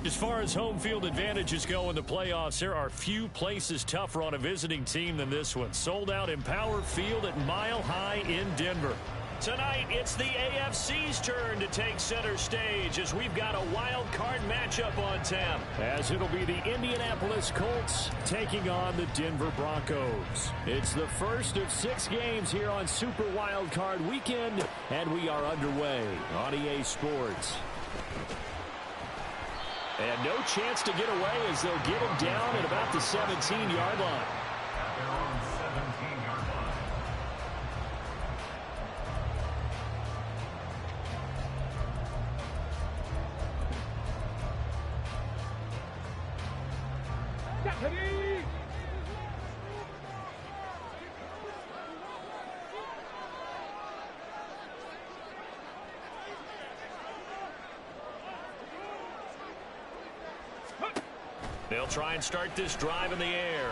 As far as home field advantages go in the playoffs, there are few places tougher on a visiting team than this one. Sold out Empower Field at Mile High in Denver. Tonight, it's the AFC's turn to take center stage as we've got a wild card matchup on tap. As it'll be the Indianapolis Colts taking on the Denver Broncos. It's the first of 6 games here on Super Wild Card Weekend, and we are underway on EA Sports. And no chance to get away as they'll get him down at about the 17-yard line. They'll try and start this drive in the air.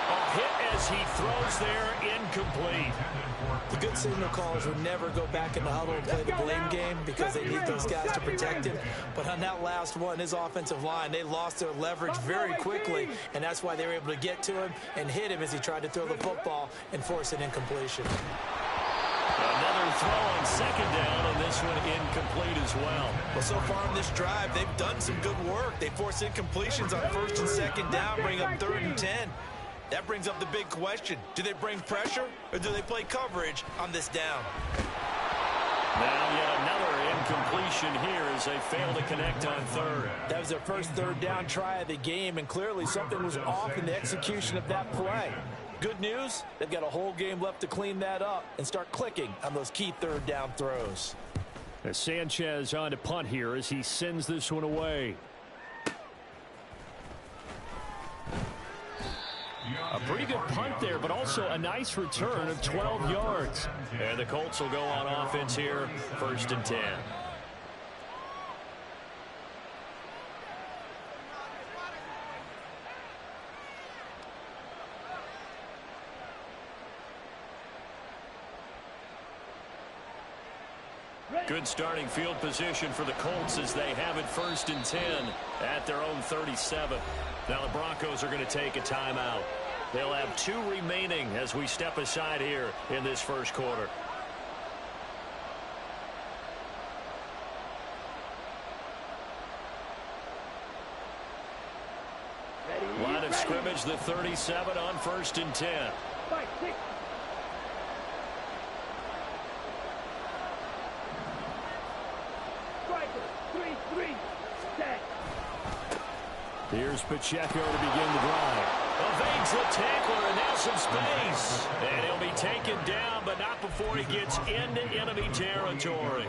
A hit as he throws there, incomplete. The good signal callers would never go back in the huddle and play the blame game because they need those guys to protect him. But on that last one, his offensive line, they lost their leverage very quickly, and that's why they were able to get to him and hit him as he tried to throw the football and force an incompletion. Another throw on second down, and this one incomplete as well. Well, so far in this drive, they've done some good work. They force incompletions on first and second down, bring up 3rd and 10. That brings up the big question. Do they bring pressure, or do they play coverage on this down? Now yet another incompletion here as they fail to connect on 3rd. That was their first 3rd down try of the game, and clearly something was off in the execution of that play. Good news, they've got a whole game left to clean that up and start clicking on those key 3rd down throws. As Sanchez on to punt here as he sends this one away. A pretty good punt there, but also a nice return of 12 yards. And the Colts will go on offense here, 1st and 10. Good starting field position for the Colts as they have it 1st and 10 at their own 37. Now the Broncos are going to take a timeout. They'll have 2 remaining as we step aside here in this first quarter. Line of scrimmage, the 37 on 1st and 10. Here's Pacheco to begin the drive. Evades the tackler, and now some space. And he'll be taken down, but not before he gets into enemy territory.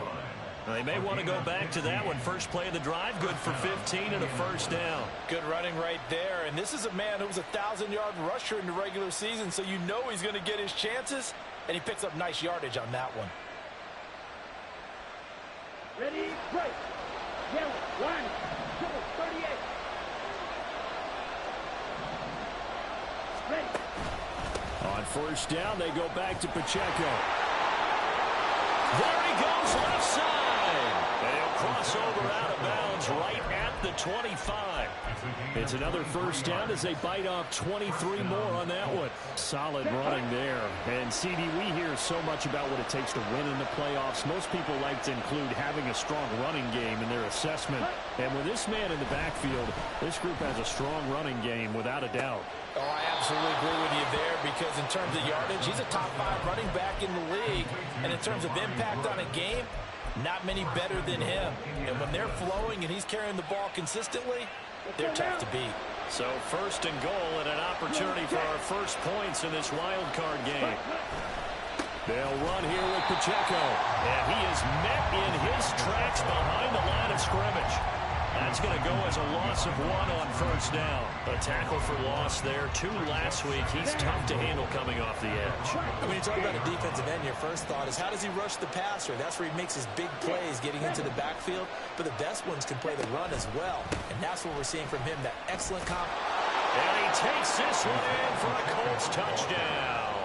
Now, they may want to go back to that one. First play of the drive, good for 15 and a 1st down. Good running right there. And this is a man who was a 1,000-yard rusher in the regular season, so you know he's going to get his chances, and he picks up nice yardage on that one. Ready, break. Yellow, 1, 2, 38. Ready. On 1st down, they go back to Pacheco. There he goes, left side. They'll cross over out of bounds right at the 25. It's another 1st down as they bite off 23 more on that one. Solid running there. And, CD, we hear so much about what it takes to win in the playoffs. Most people like to include having a strong running game in their assessment. And with this man in the backfield, this group has a strong running game without a doubt. Oh, I absolutely agree with you there because in terms of yardage, he's a top 5 running back in the league. And in terms of impact on a game, not many better than him. And when they're flowing and he's carrying the ball consistently, they're tough to beat. So 1st and goal and an opportunity for our first points in this wild card game. They'll run here with Pacheco. And he is met in his tracks behind the line of scrimmage. That's going to go as a loss of 1 on 1st down. A tackle for loss there. 2 last week. He's tough to handle coming off the edge. When you talk about a defensive end, your first thought is how does he rush the passer? That's where he makes his big plays getting into the backfield. But the best ones can play the run as well. And that's what we're seeing from him, that excellent And he takes this one in for a Colts touchdown.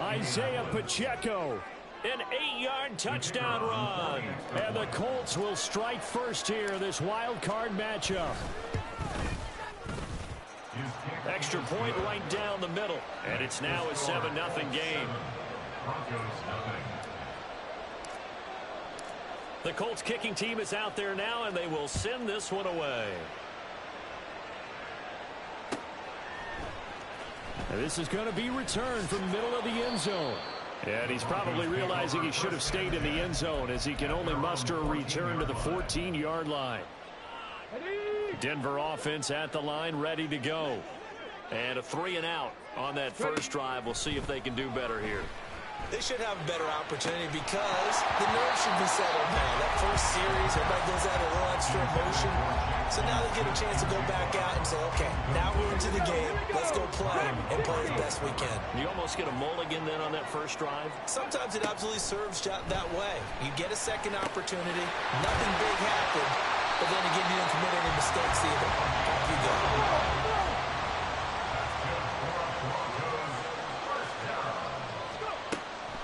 Isaiah Pacheco An 8-yard touchdown run. And the Colts will strike first here, this wild card matchup. Extra point right down the middle. And it's now a 7-0 game. The Colts kicking team is out there now, and they will send this one away. And this is going to be returned from the middle of the end zone. And he's probably realizing he should have stayed in the end zone as he can only muster a return to the 14-yard line. Denver offense at the line, ready to go. And a 3-and-out on that first drive. We'll see if they can do better here. They should have a better opportunity because the nerves should be settled now. That first series, everybody goes out a little extra emotion. So now they get a chance to go back out and say, okay, now we're into the game. Let's go play and play as best we can. You almost get a mulligan then on that first drive? Sometimes it absolutely serves that way. You get a second opportunity. Nothing big happened. But then again, you didn't commit any mistakes either. Off you go.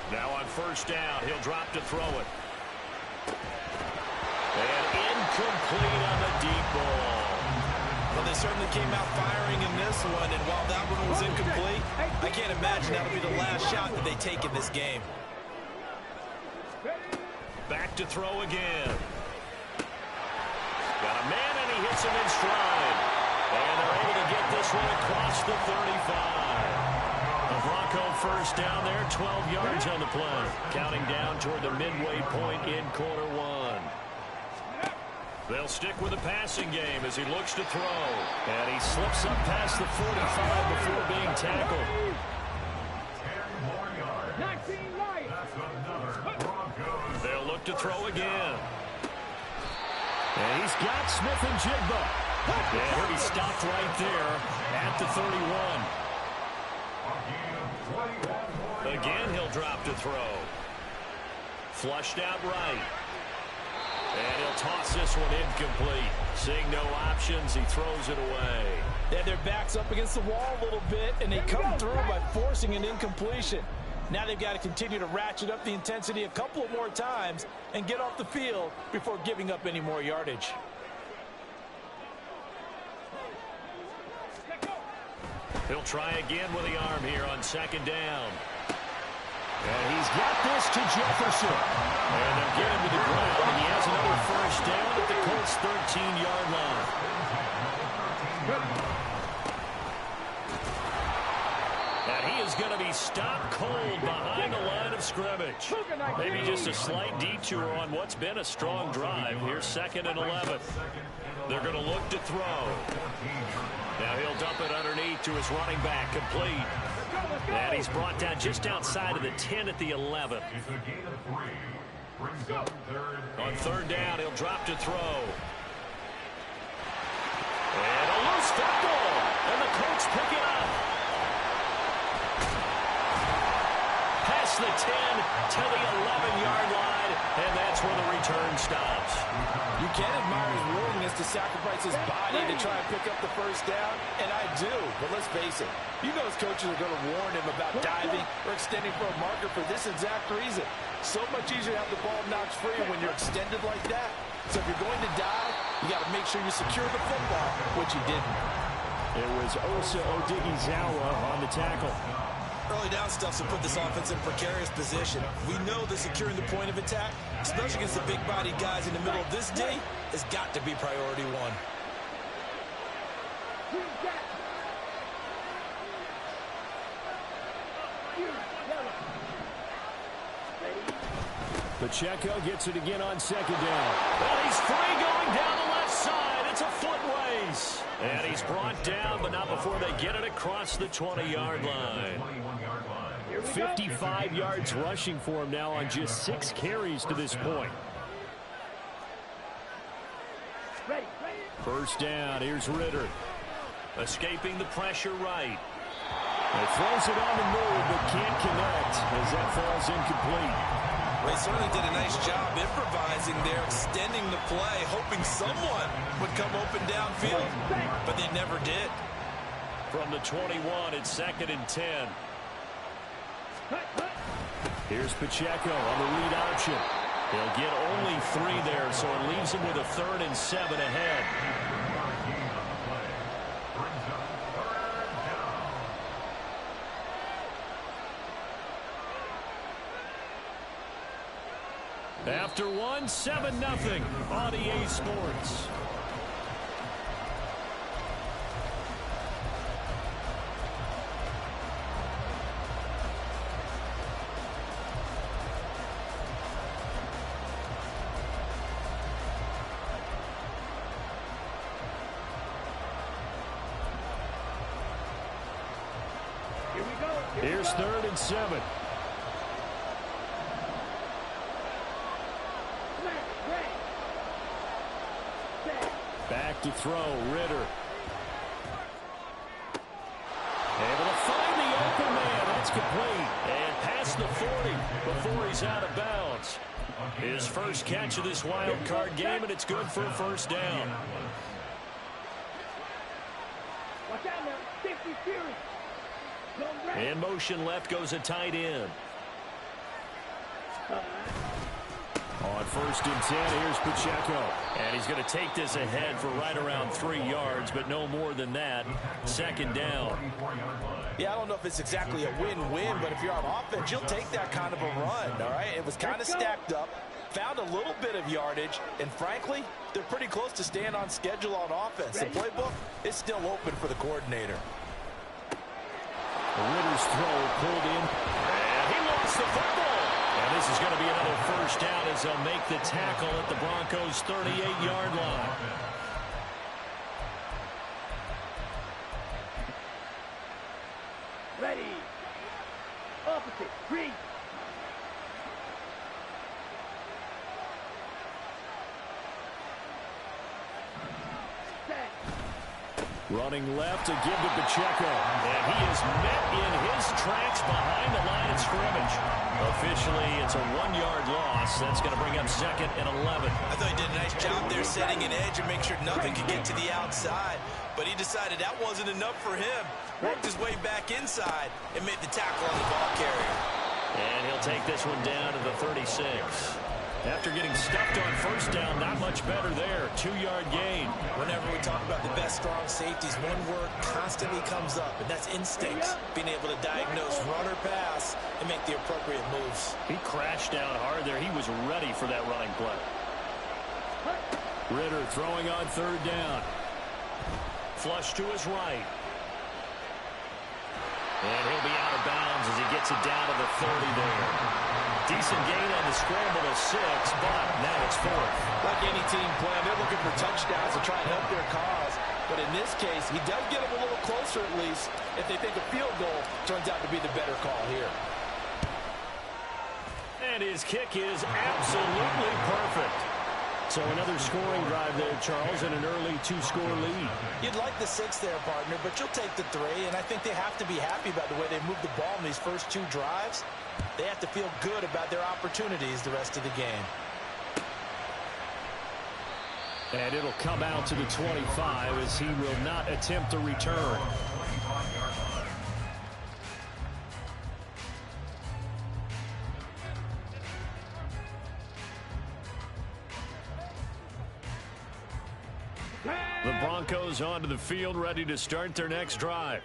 Now on first down, he'll drop to throw it. And incomplete on the deep ball. Well, they certainly came out firing in this one, and while that one was incomplete, I can't imagine that'll be the last shot that they take in this game. Back to throw again. Got a man, and he hits him in stride. And they're able to get this one across the 35. The Bronco first down there, 12 yards on the play. Counting down toward the midway point in quarter one. They'll stick with the passing game as he looks to throw. And he slips up past the 45 before being tackled. 19 right. They'll look to throw again. And he's got Smith and Jigba. And he'll be stopped right there at the 31. Again, he'll drop to throw. Flushed out right. And he'll toss this one incomplete. Seeing no options, he throws it away. Yeah, their back's up against the wall a little bit, and they come through by forcing an incompletion. Now they've got to continue to ratchet up the intensity a couple of more times and get off the field before giving up any more yardage. He'll try again with the arm here on second down. And he's got this to Jefferson. And they'll get him to the ground, and he has another first down at the Colts' 13-yard line. And he is going to be stopped cold behind the line of scrimmage. Maybe just a slight detour on what's been a strong drive. Here's 2nd and 11. They're going to look to throw. Now he'll dump it underneath to his running back, complete. And he's brought down just outside of the 10 at the 11. On third down, he'll drop to throw. And a loose football. And the Colts pick it up. Past the 10 to the 11-yard line. And that's where the return stops. You can admire his willingness to sacrifice his body to try and pick up the first down, and I do. But let's face it, you know his coaches are going to warn him about diving or extending for a marker for this exact reason. So much easier to have the ball knocked free when you're extended like that. So if you're going to dive, you got to make sure you secure the football, which he didn't. It was Osa Odighizuwa on the tackle. Early down stuffs will put this offense in a precarious position. We know that securing the point of attack, especially against the big-bodied guys in the middle of this D, has got to be priority one. Pacheco gets it again on second down. Well, he's free going down the left side. It's a foot race. And he's brought down, but not before they get it across the 20-yard line. 55 yards rushing for him now on just 6 carries to this point. First down, here's Ritter. Escaping the pressure right. He throws it on the move, but can't connect as that falls incomplete. They certainly did a nice job improvising there, extending the play, hoping someone would come open downfield, but they never did. From the 21, it's 2nd and 10. Here's Pacheco on the read option. He'll get only 3 there, so it leaves him with a 3rd and 7 ahead. After 1, 7-0 on EA Sports. Here's 3rd and 7. Back to throw, Ritter. Able to find the open man. That's complete. And past the 40 before he's out of bounds. His first catch of this wild card game, and it's good for a 1st down. Watch out now. 50 series. In motion left goes a tight end. On 1st and 10, here's Pacheco. And he's going to take this ahead for right around 3 yards, but no more than that. 2nd down. Yeah, I don't know if it's exactly a win-win, but if you're on offense, you'll take that kind of a run, all right? It was kind of stacked up, found a little bit of yardage, and frankly, they're pretty close to staying on schedule on offense. The playbook is still open for the coordinator. Ritter's throw pulled in, and he lost the football. And this is going to be another 1st down as they'll make the tackle at the Broncos' 38-yard line. Ready. Opposite. Read. Running left to give to Pacheco. And he is met in his tracks behind the line of scrimmage. Officially, it's a 1-yard loss. That's going to bring up 2nd and 11. I thought he did a nice job there setting an edge and make sure nothing could get to the outside. But he decided that wasn't enough for him. Worked his way back inside and made the tackle on the ball carrier. And he'll take this one down to the 36. After getting stuffed on 1st down, not much better there. 2-yard gain. Whenever we talk about the best strong safeties, one word constantly comes up, and that's instinct. Being able to diagnose run or pass and make the appropriate moves. He crashed down hard there. He was ready for that running play. Ritter throwing on 3rd down. Flush to his right. And he'll be out of bounds as he gets it down to the 30 there. Decent gain on the scramble to 6, but now it's 4th. Like any team plan, they're looking for touchdowns to try and help their cause. But in this case, he does get them a little closer at least if they think a field goal turns out to be the better call here. And his kick is absolutely perfect. So another scoring drive there, Charles, and an early 2-score lead. You'd like the 6 there, partner, but you'll take the 3, and I think they have to be happy about the way they moved the ball in these first 2 drives. They have to feel good about their opportunities the rest of the game. And it'll come out to the 25 as he will not attempt a return. The Broncos onto the field, ready to start their next drive.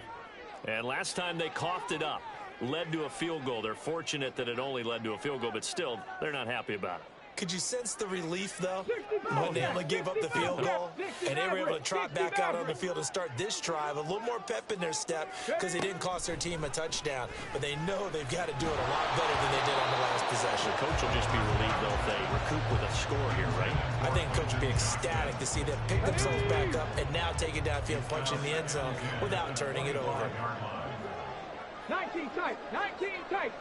And last time they coughed it up, led to a field goal. They're fortunate that it only led to a field goal, but still, they're not happy about it. Could you sense the relief, though, when they only gave up the field goal and they were able to trot back out on the field and start this drive? A little more pep in their step because they didn't cost their team a touchdown, but they know they've got to do it a lot better than they did on the last possession. The coach will just be relieved, though, if they recoup with a score here, right? I think coach will be ecstatic to see them pick themselves back up and now take it downfield, punch in the end zone without turning it over. 19 tight. 19 tight.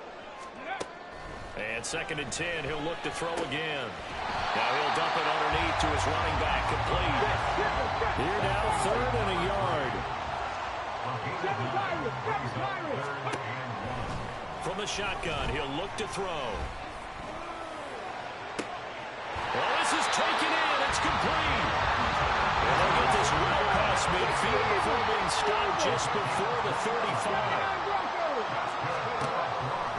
And 2nd and 10, he'll look to throw again. Now he'll dump it underneath to his running back, complete. Here now, 3rd and a yard. From the shotgun, he'll look to throw. Well, this is taken in. It's complete. And they'll get this well past midfield before being stopped just before the 35.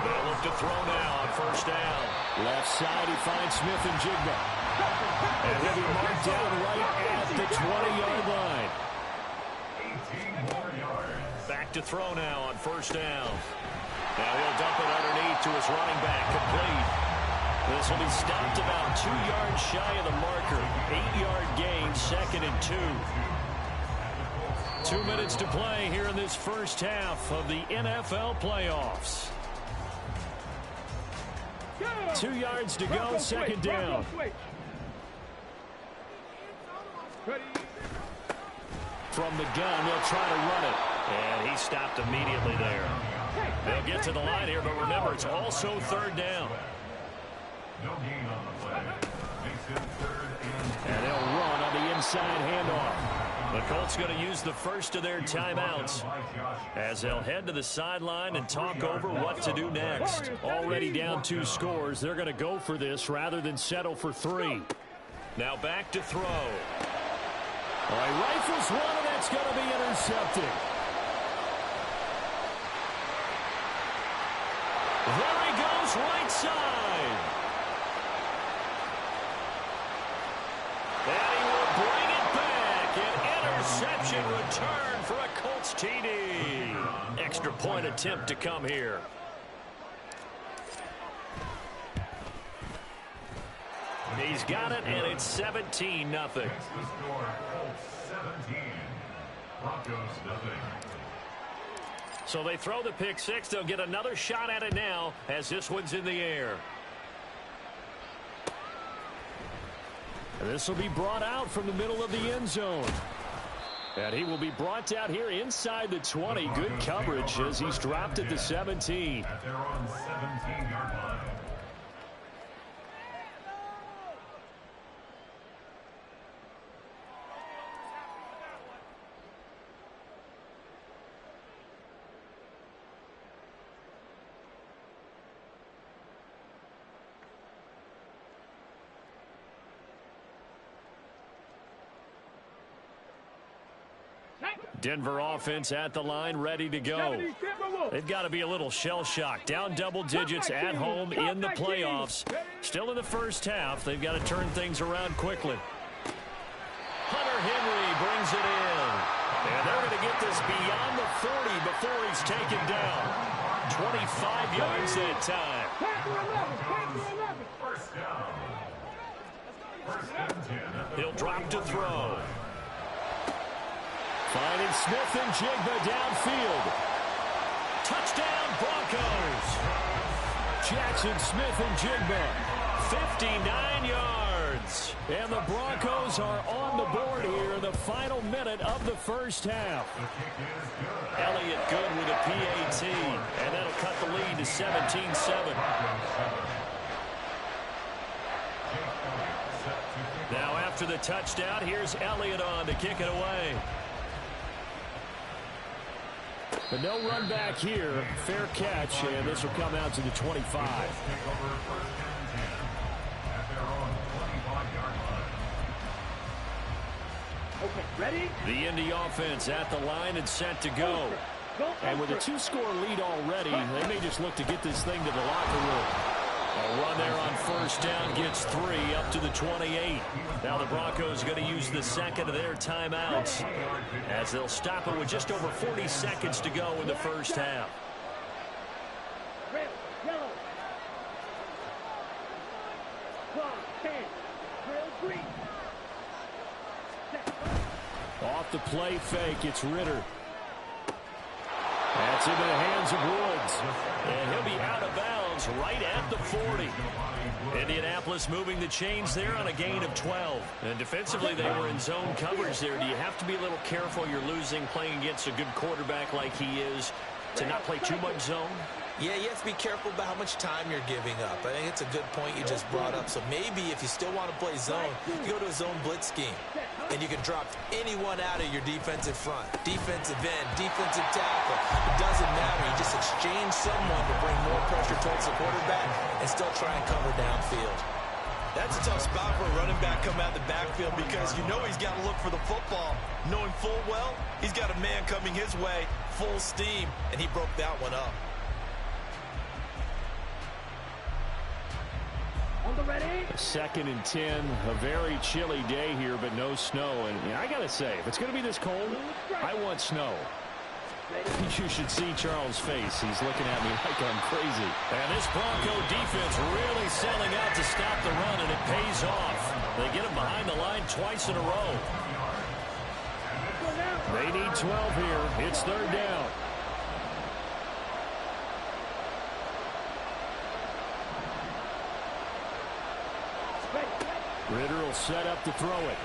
They'll look to throw now on first down. Left side, he finds Smith and Jigba. And he'll be marked down right at the 20-yard line. 18 more yards. Back to throw now on first down. Now he'll dump it underneath to his running back, complete. This will be stopped about 2 yards shy of the marker. 8-yard gain, 2nd and 2. 2 minutes to play here in this first half of the NFL playoffs. 2 yards to go, second down. From the gun, they'll try to run it. And he stopped immediately there. They'll get to the line here, but remember, it's also third down. No gain on the play. Makes it 3rd and they'll run on the inside handoff. The Colts going to use the first of their timeouts as they'll head to the sideline and talk over what to do next. Already down 2 scores. They're going to go for this rather than settle for 3. Now back to throw. All right, rifles one, and that's going to be intercepted. There he goes, right side. And he will bring it back. An interception return for a Colts TD. Extra point attempt to come here. He's got it, and it's 17-0. That's the score. Colts 17. Broncos nothing. So they throw the pick six. They'll get another shot at it now as this one's in the air. And this will be brought out from the middle of the end zone. And he will be brought down here inside the 20. Good coverage as he's dropped at the 17. At their own 17-yard line. Denver offense at the line, ready to go. They've got to be a little shell-shocked. Down double digits at home in the playoffs. Still in the first half. They've got to turn things around quickly. Hunter Henry brings it in. And they're going to get this beyond the 40 before he's taken down. 25 yards that time. First down. First and 10. He'll drop to throw. Finding Smith and Jigba downfield. Touchdown, Broncos. Jackson Smith and Jigba. 59 yards. And the Broncos are on the board here in the final minute of the first half. Elliott good with a PAT. And that'll cut the lead to 17-7. Now after the touchdown, here's Elliott on to kick it away. But no run back here. Fair catch, and this will come out to the 25. Okay, ready? The Indy offense at the line and set to go. And with a 2-score lead already, they may just look to get this thing to the locker room. A run there on first down gets 3 up to the 28. Now the Broncos are going to use the second of their timeouts as they'll stop it with just over 40 seconds to go in the first half. Red, yellow. Claw, 10. Drill, green. Off the play fake, it's Ritter. That's into the hands of Woods. And he'll be out of bounds right at the 40. Indianapolis moving the chains there on a gain of 12. And defensively, they were in zone coverage there. Do you have to be a little careful? You're losing playing against a good quarterback like he is to not play too much zone? Yeah, you have to be careful about how much time you're giving up. I think it's a good point you just brought up. So maybe if you still want to play zone, you go to a zone blitz scheme. And you can drop anyone out of your defensive front. Defensive end, defensive tackle. It doesn't matter. You just exchange someone to bring more pressure towards the quarterback and still try and cover downfield. That's a tough spot for a running back coming out of the backfield because you know he's got to look for the football. Knowing full well, he's got a man coming his way, full steam, and he broke that one up. On the ready. 2nd and 10, a very chilly day here, but no snow. And I got to say, if it's going to be this cold, I want snow. You should see Charles' face. He's looking at me like I'm crazy. And this Bronco defense really selling out to stop the run, and it pays off. They get him behind the line twice in a row. They need 12 here. It's 3rd down. Ritter will set up to throw it.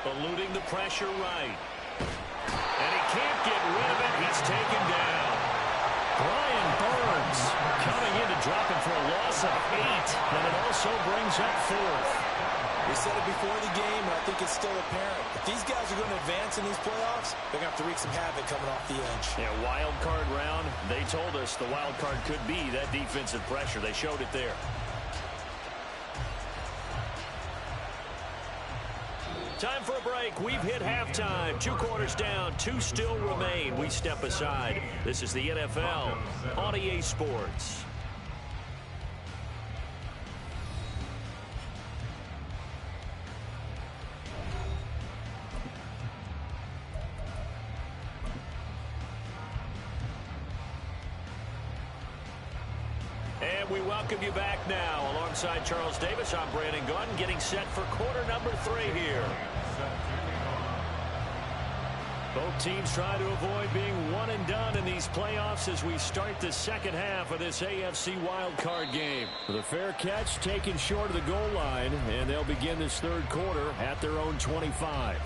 Eluding the pressure right. And he can't get rid of it. He's taken down. Brian Burns coming in to drop him for a loss of 8. And it also brings up 4th. We said it before the game, and I think it's still apparent. If these guys are going to advance in these playoffs, they're going to have to wreak some havoc coming off the edge. Yeah, wild card round. They told us the wild card could be that defensive pressure. They showed it there. Time for a break. We've hit halftime. 2 quarters down. 2 still remain. We step aside. This is the NFL on EA Sports. And we welcome you back now. Alongside Charles Davis, I'm Brandon Gunn, getting set for quarter number 3 here. Both teams try to avoid being one and done in these playoffs as we start the second half of this AFC wildcard game. The fair catch taken short of the goal line, and they'll begin this 3rd quarter at their own 25.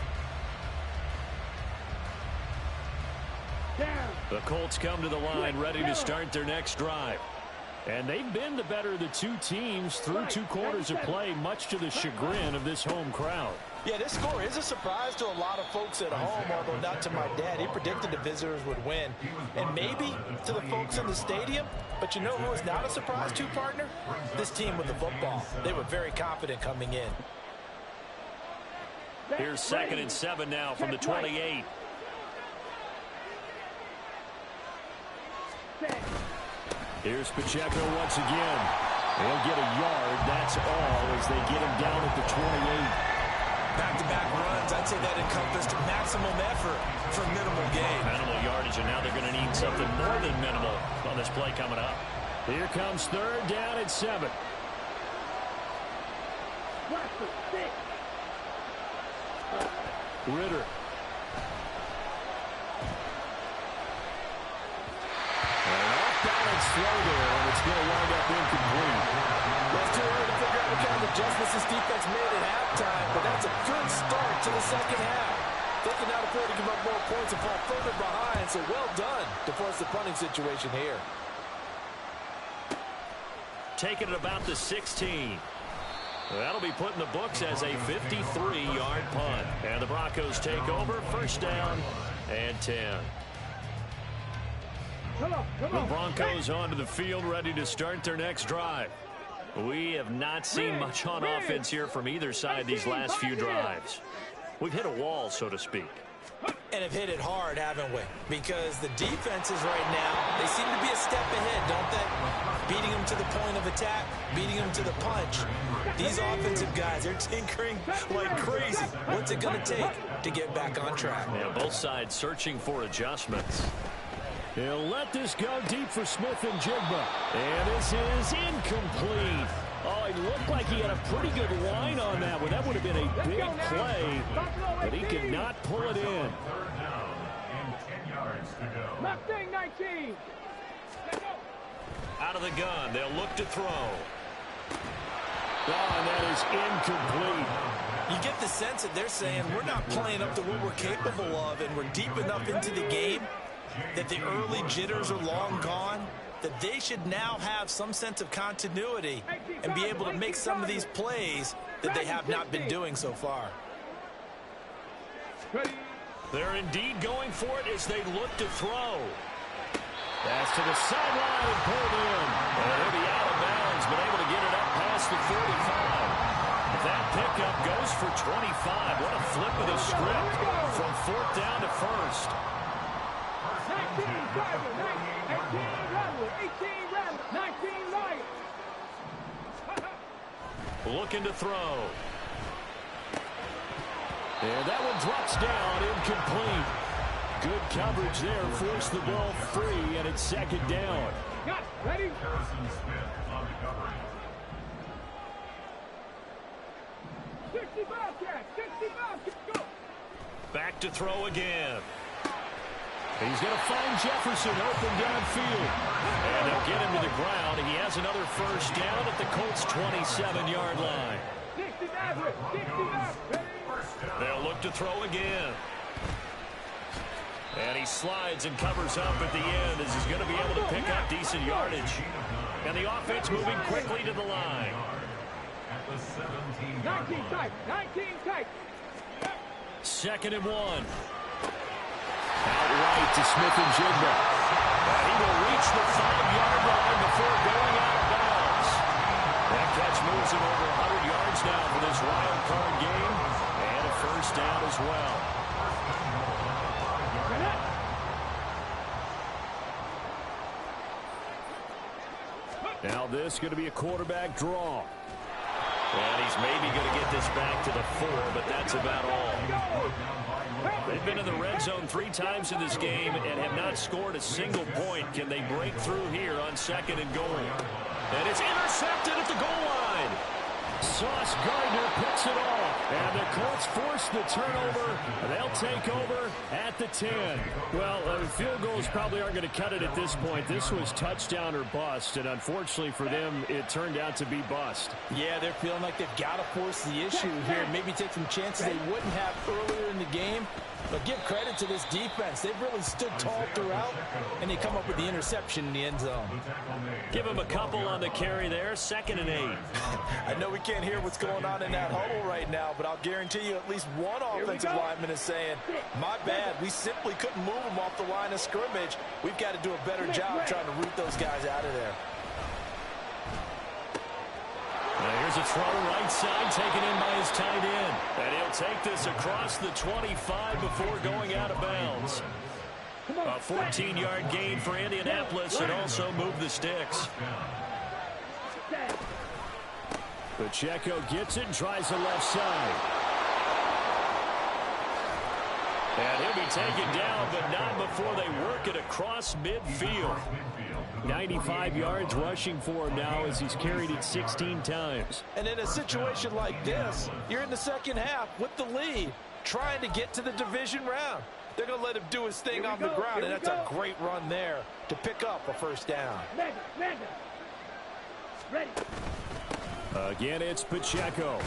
Down. The Colts come to the line ready to start their next drive. And they've been the better of the 2 teams through 2 quarters of play, much to the chagrin of this home crowd. Yeah, this score is a surprise to a lot of folks at home, although not to my dad. He predicted the visitors would win. And maybe to the folks in the stadium. But you know who is not a surprise to, partner? This team with the football. They were very confident coming in. Here's 2nd and 7 now from the 28. Here's Pacheco once again. They'll get a yard, that's all, as they get him down at the 28. Back-to-back runs, I'd say that encompassed maximum effort for minimal gain. Minimal yardage, and now they're going to need something more than minimal on this play coming up. Here comes 3rd down at 7. Ritter. Throw there, and it's going to wind up incomplete. Well, it's too early to figure out what kind of adjustments this defense made at halftime, but that's a good start to the second half. They can now afford to give up more points and fall further behind, so well done to force the punting situation here. Taking it about the 16. That'll be put in the books as a 53-yard punt. And the Broncos take over, 1st down and 10. The Broncos onto the field ready to start their next drive. We have not seen much on offense here from either side these last few drives. We've hit a wall, so to speak. And have hit it hard, haven't we? Because the defenses right now, they seem to be a step ahead, don't they? Beating them to the point of attack, beating them to the punch. These offensive guys are tinkering like crazy. What's it going to take to get back on track? Yeah, both sides searching for adjustments. He'll let this go deep for Smith and Jigba. And this is incomplete. Oh, it looked like he had a pretty good line on that one. That would have been a big play, but he could not pull it in. 3rd down and 10 yards to go. Mustang 19. Out of the gun, they'll look to throw. Oh, and that is incomplete. You get the sense that they're saying we're not playing up to what we're capable of, and we're deep enough into the game that the early jitters are long gone, that they should now have some sense of continuity and be able to make some of these plays that they have not been doing so far. They're indeed going for it as they look to throw. Pass to the sideline and pulled in. And he'll be out of bounds, but able to get it up past the 45. That pickup goes for 25. What a flip of the script from 4th down to 1st. 19 Rattler, 18 Rattler, 19 Lions. looking to throw. And that one drops down, incomplete. Good coverage there, forced the ball free, and it's second down. Got ready. Harrison Smith on the coverage. 65 catch, 65 catch, go. Back to throw again. He's going to find Jefferson open downfield. And they'll get him to the ground. He has another first down at the Colts' 27-yard line. 69, 69, ready. They'll look to throw again. And he slides and covers up at the end as he's going to be able to pick up decent yardage. And the offense moving quickly to the line. At the 17 19 tight, 19 tight. Second and 1. Out right to Smith and Jigba. And he will reach the 5-yard line before going out of bounds. That catch moves him over 100 yards now for this wild card game. And a first down as well. Now this is going to be a quarterback draw. And he's maybe going to get this back to the 4, but that's about all. They've been in the red zone 3 times in this game and have not scored a single point. Can they break through here on second and goal? And it's intercepted at the goal line. Sauce Gardner picks it off. And the Colts force the turnover. They'll take over at the 10. Well, field goals probably aren't going to cut it at this point. This was touchdown or bust, and unfortunately for them, it turned out to be bust. Yeah, they're feeling like they've got to force the issue here. Maybe take some chances they wouldn't have earlier in the game. But give credit to this defense. They've really stood tall throughout, and they come up with the interception in the end zone. Give him a couple on the carry there. Second and 8. I know we can't hear what's going on in that huddle right now, but I'll guarantee you at least one offensive lineman is saying, my bad, we simply couldn't move them off the line of scrimmage. We've got to do a better job trying to root those guys out of there. Now here's a throw right side taken in by his tight end. And he'll take this across the 25 before going out of bounds. A 14-yard gain for Indianapolis and also move the sticks. Pacheco gets it and tries the left side. And he'll be taken down, but not before they work it across midfield. 95 yards rushing for him now as he's carried it 16 times. And in a situation like this, you're in the second half with the lead, trying to get to the division round. They're going to let him do his thing on the ground, and that's a great run there to pick up a first down. Ready. Again, it's Pacheco.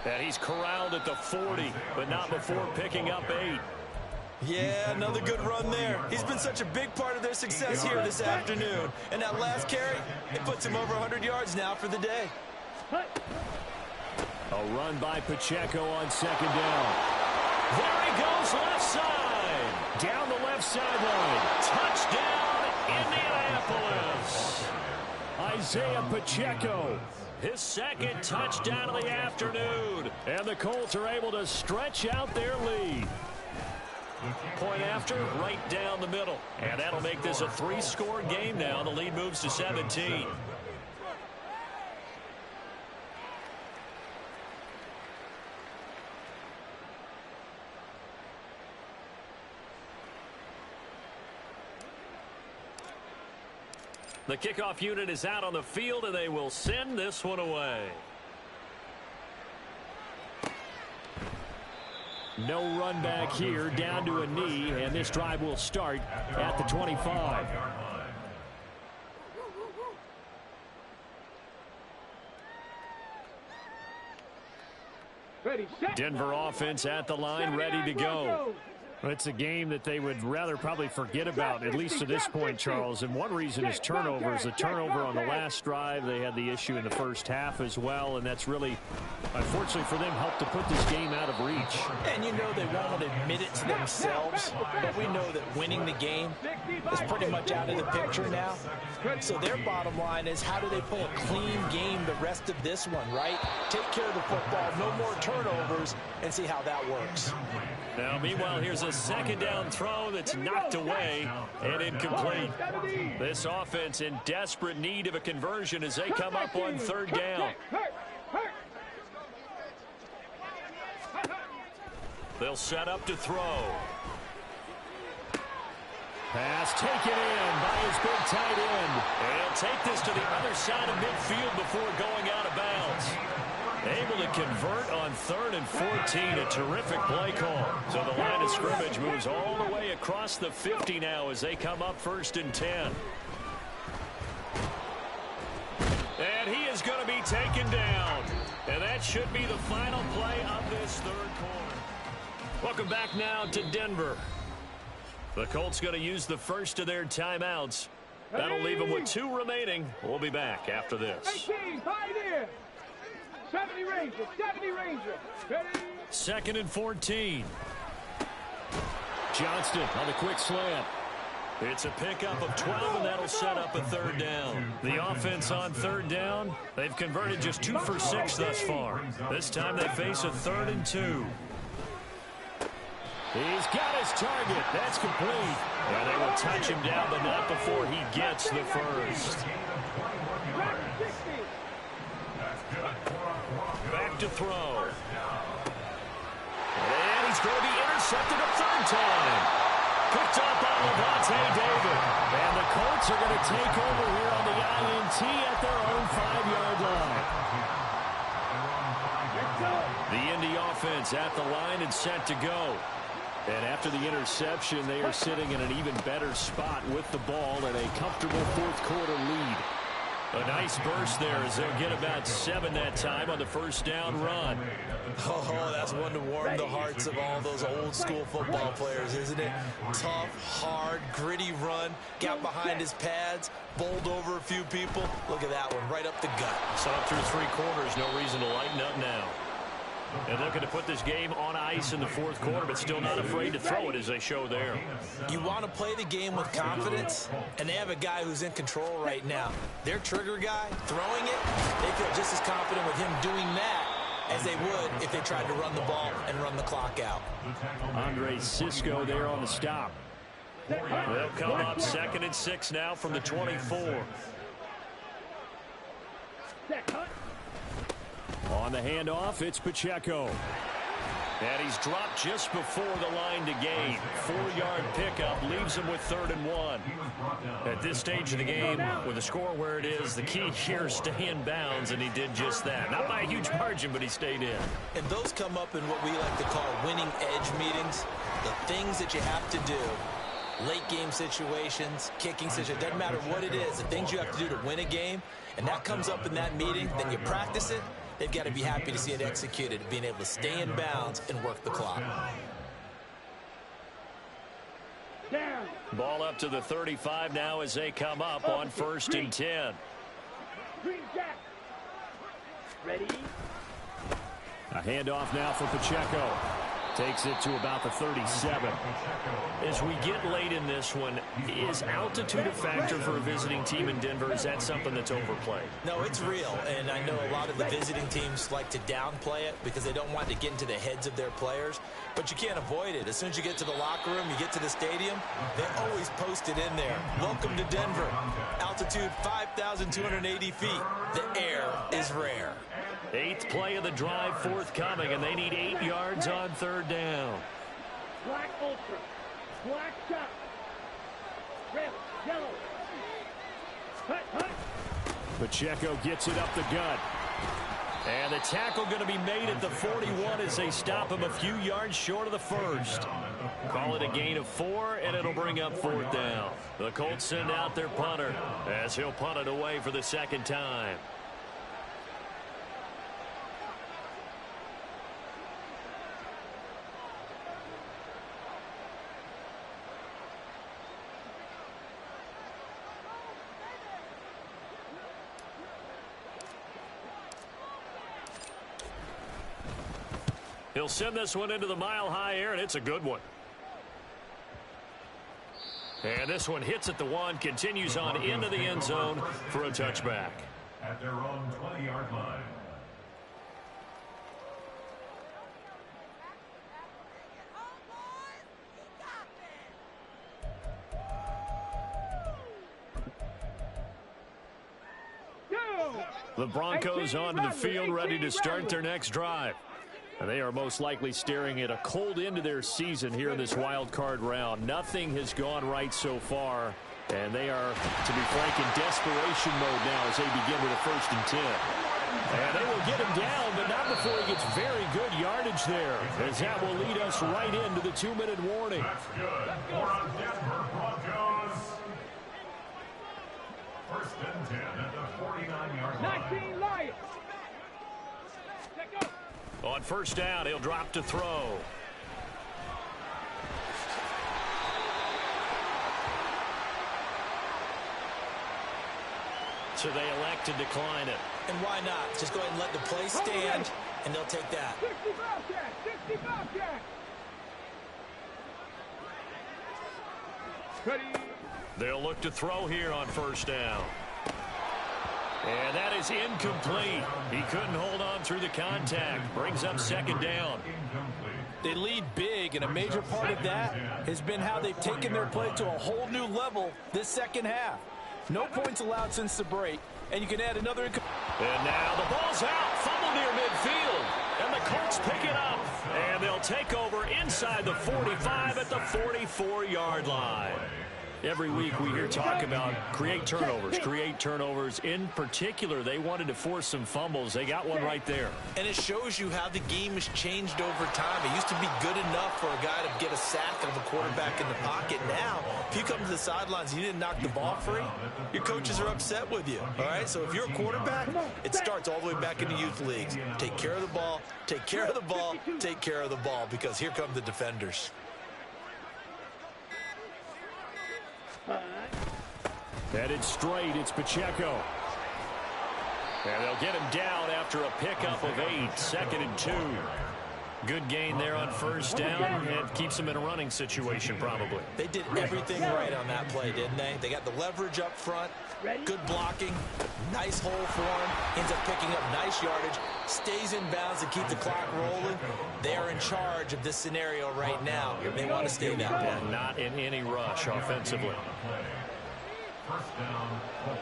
And he's corralled at the 40, but not before picking up 8. Yeah, another good run there. He's been such a big part of their success here this afternoon. And that last carry, it puts him over 100 yards now for the day. A run by Pacheco on second down. There he goes, left side. Down the left sideline. Touchdown, Indianapolis. Isaiah Pacheco. His second touchdown of the afternoon. And the Colts are able to stretch out their lead. Point after, right down the middle. And that'll make this a 3-score game now. The lead moves to 17. The kickoff unit is out on the field, and they will send this one away. No run back here, down to a knee, and this drive will start at the 25. Ready, set. Denver offense at the line, ready to go. It's a game that they would rather probably forget about, at least to this point, Charles. And one reason is turnovers. A turnover on the last drive. They had the issue in the first half as well, and that's really, unfortunately for them, helped to put this game out of reach. And you know they won't admit it to themselves, but we know that winning the game is pretty much out of the picture now. So their bottom line is, how do they play a clean game the rest of this one, right? Take care of the football, no more turnovers, and see how that works. Now, meanwhile, here's a second down throw that's knocked away and incomplete. This offense in desperate need of a conversion as they come up on third down. They'll set up to throw. Pass taken in by his big tight end. And he'll take this to the other side of midfield before going out of bounds. Able to convert on 3rd and 14. A terrific play call. So the line of scrimmage moves all the way across the 50 now as they come up 1st and 10. And he is going to be taken down. And that should be the final play of this 3rd quarter. Welcome back now to Denver. The Colts going to use the first of their timeouts. That'll leave them with 2 remaining. We'll be back after this. 18, pioneer. 70 Ranger, 70 Ranger. Ready? 2nd and 14. Johnston on the quick slant. It's a pickup of 12, and that'll set up a 3rd down. The offense on 3rd down, they've converted just 2 for 6 thus far. This time they face a 3rd and 2. He's got his target. That's complete. And they will touch him down, but not before he gets the first. Back to throw. And he's going to be intercepted a 3rd time. Picked up by Levante David. And the Colts are going to take over here on the INT at their own 5-yard line. The Indy offense at the line and set to go. And after the interception, they are sitting in an even better spot with the ball and a comfortable 4th quarter lead. A nice burst there as they'll get about 7 that time on the 1st down run. Oh, that's one to warm the hearts of all those old school football players, isn't it? Tough, hard, gritty run, got behind his pads, bowled over a few people. Look at that one, right up the gut. So up through 3 quarters, no reason to lighten up now. And looking to put this game on ice in the 4th quarter, but still not afraid to throw it as they show there. You want to play the game with confidence, and they have a guy who's in control right now. Their trigger guy, throwing it, they feel just as confident with him doing that as they would if they tried to run the ball and run the clock out. Andre Sisco there on the stop. They'll come up 2nd and 6 now from the 24. On the handoff, it's Pacheco. And he's dropped just before the line to gain. 4-yard pickup leaves him with 3rd and 1. At this stage of the game, with the score where it is, the key here is stay in bounds, and he did just that. Not by a huge margin, but he stayed in. And those come up in what we like to call winning edge meetings. The things that you have to do, late game situations, kicking situations, doesn't matter what it is, the things you have to do to win a game, and that comes up in that meeting, then you practice it. They've got to be happy to see it executed, being able to stay in bounds and work the clock. Down. Ball up to the 35 now as they come up on 1st and 10. Green Jack. Ready? A handoff now for Pacheco. Takes it to about the 37. As we get late in this one, is altitude a factor for a visiting team in Denver? Is that something that's overplayed? No, it's real, and I know a lot of the visiting teams like to downplay it because they don't want to get into the heads of their players, but you can't avoid it. As soon as you get to the locker room, you get to the stadium, they always post it in there. Welcome to Denver. Altitude 5,280 feet. The air is rare. 8th play of the drive forthcoming, and they need 8 yards on 3rd down. Black Ultra. Black Shot. Red, yellow. Hut, hut. Pacheco gets it up the gut. And the tackle going to be made at the 41 as they stop him a few yards short of the 1st. Call it a gain of 4, and it'll bring up 4th down. The Colts send out their punter as he'll punt it away for the 2nd time. He'll send this one into the mile-high air, and it's a good one. And this one hits at the 1, continues on into the end zone for a touchback. At their own 20-yard line. The Broncos onto the field, ready to start their next drive. And they are most likely staring at a cold end to their season here in this wild card round. Nothing has gone right so far. And they are, to be frank, in desperation mode now as they begin with a 1st and 10. And they will get him down, but not before he gets very good yardage there, as that will lead us right into the 2-minute warning. That's good for a Denver Broncos. 1st and 10 at the 49-yard line. 19 Lions. Check go. On 1st down, he'll drop to throw. So they elect to decline it. And why not? Just go ahead and let the play stand, and they'll take that. 65 catch. 65 catch. Ready. They'll look to throw here on 1st down. And that is incomplete. He couldn't hold on through the contact. Brings up 2nd down. They lead big, and a major part of that has been how they've taken their play to a whole new level this 2nd half. No points allowed since the break, and you can add another. And now the ball's out, fumble near midfield, and the Colts pick it up, and they'll take over inside the 45 at the 44-yard line. Every week we hear talk about create turnovers. In particular, they wanted to force some fumbles. They got one right there. And it shows you how the game has changed over time. It used to be good enough for a guy to get a sack of a quarterback in the pocket. Now, if you come to the sidelines and you didn't knock the ball free, your coaches are upset with you. All right? So if you're a quarterback, it starts all the way back in the youth leagues. Take care of the ball, take care of the ball, take care of the ball, because here come the defenders. Headed straight, it's Pacheco. And they'll get him down after a pickup of 8, 2nd and 2. Good gain there on 1st down. It keeps them in a running situation, probably. They did everything right on that play, didn't they? They got the leverage up front, good blocking, nice hole for him, ends up picking up nice yardage, stays in bounds to keep the clock rolling. They are in charge of this scenario right now. They want to stay that way. And not in any rush offensively. 1st down, Colts.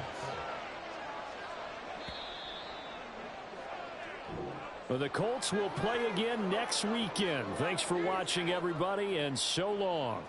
Well, the Colts will play again next weekend. Thanks for watching, everybody, and so long.